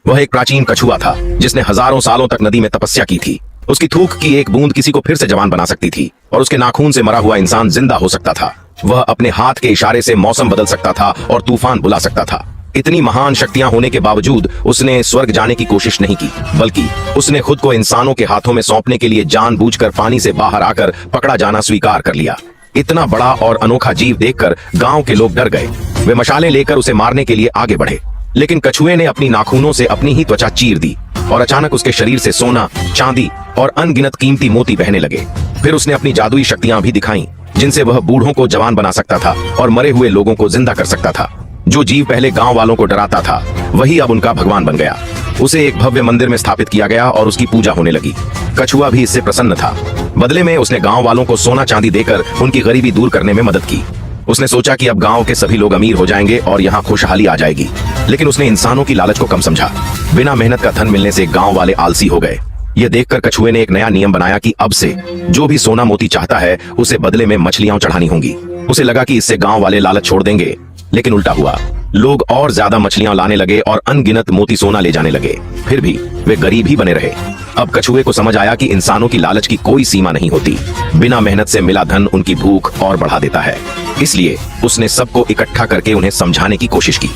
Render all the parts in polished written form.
वह एक प्राचीन कछुआ था जिसने हजारों सालों तक नदी में तपस्या की थी। उसकी थूक की एक बूंद किसी को फिर से जवान बना सकती थी और उसके नाखून से मरा हुआ इंसान जिंदा हो सकता था। वह अपने हाथ के इशारे से मौसम बदल सकता था और तूफान बुला सकता था। इतनी महान शक्तियां होने के बावजूद उसने स्वर्ग जाने की कोशिश नहीं की, बल्कि उसने खुद को इंसानों के हाथों में सौंपने के लिए जानबूझकर पानी से बाहर आकर पकड़ा जाना स्वीकार कर लिया। इतना बड़ा और अनोखा जीव देखकर गांव के लोग डर गए। वे मशालें लेकर उसे मारने के लिए आगे बढ़े, लेकिन कछुए ने अपनी नाखूनों से अपनी ही त्वचा चीर दी और अचानक उसके शरीर से सोना, चांदी और अनगिनत कीमती मोती बहने लगे। फिर उसने अपनी जादुई शक्तियां भी दिखाई, जिनसे वह बूढ़ों को जवान बना सकता था और मरे हुए लोगों को जिंदा कर सकता था। जो जीव पहले गांव वालों को डराता था, वही अब उनका भगवान बन गया। उसे एक भव्य मंदिर में स्थापित किया गया और उसकी पूजा होने लगी। कछुआ भी इससे प्रसन्न था। बदले में उसने गांव वालों को सोना चांदी देकर उनकी गरीबी दूर करने में मदद की। उसने सोचा कि अब गांव के सभी लोग अमीर हो जाएंगे और यहाँ खुशहाली आ जाएगी, लेकिन उसने इंसानों की लालच को कम समझा। बिना मेहनत का धन मिलने से गांव वाले आलसी हो गए। यह देखकर कछुए ने एक नया नियम बनाया कि अब से जो भी सोना मोती चाहता है, उसे बदले में मछलियां चढ़ानी होंगी। उसे लगा कि इससे गांव वाले लालच छोड़ देंगे, लेकिन उल्टा हुआ। लोग और ज्यादा मछलियां लाने लगे और अनगिनत मोती सोना ले जाने लगे। फिर भी वे गरीब ही बने रहे। अब कछुए को समझ आया कि इंसानों की लालच की कोई सीमा नहीं होती। बिना मेहनत से मिला धन उनकी भूख और बढ़ा देता है। इसलिए उसने सबको इकट्ठा करके उन्हें समझाने की कोशिश की,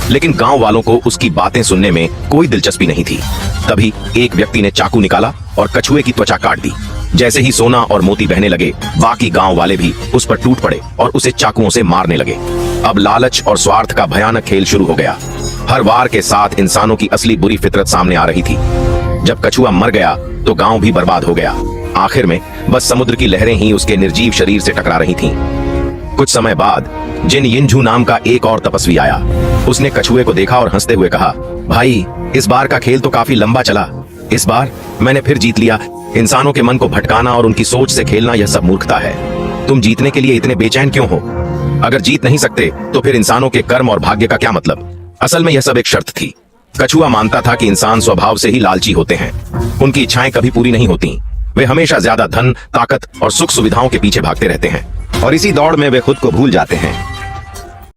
लेकिन गांव वालों को उसकी बातें सुनने में कोई दिलचस्पी नहीं थी। तभी एक व्यक्ति ने चाकू निकाला और कछुए की त्वचा काट दी। जैसे ही सोना और मोती बहने लगे, बाकी गांव वाले भी उस पर टूट पड़े और उसे चाकुओं से मारने लगे। अब लालच और स्वार्थ का भयानक खेल शुरू हो गया। हर वार के साथ इंसानों की असली बुरी फितरत सामने आ रही थी। जब कछुआ मर गया तो गांव भी बर्बाद हो गया। आखिर में बस समुद्र की लहरें ही उसके निर्जीव शरीर से टकरा रही थीं। कुछ समय बाद जिन यिनझू नाम का एक और तपस्वी आया। उसने कछुए को देखा और हंसते हुए कहा, भाई, इस बार का खेल तो काफी लंबा चला। इस बार मैंने फिर जीत लिया। इंसानों के मन को भटकाना और उनकी सोच से खेलना, यह सब मूर्खता है। तुम जीतने के लिए इतने बेचैन क्यों हो? अगर जीत नहीं सकते तो फिर इंसानों के कर्म और भाग्य का क्या मतलब? असल में यह सब एक शर्त थी। कछुआ मानता था कि इंसान स्वभाव से ही लालची होते हैं। उनकी इच्छाएं कभी पूरी नहीं होती। वे हमेशा ज्यादा धन, ताकत और सुख सुविधाओं के पीछे भागते रहते हैं और इसी दौड़ में वे खुद को भूल जाते हैं।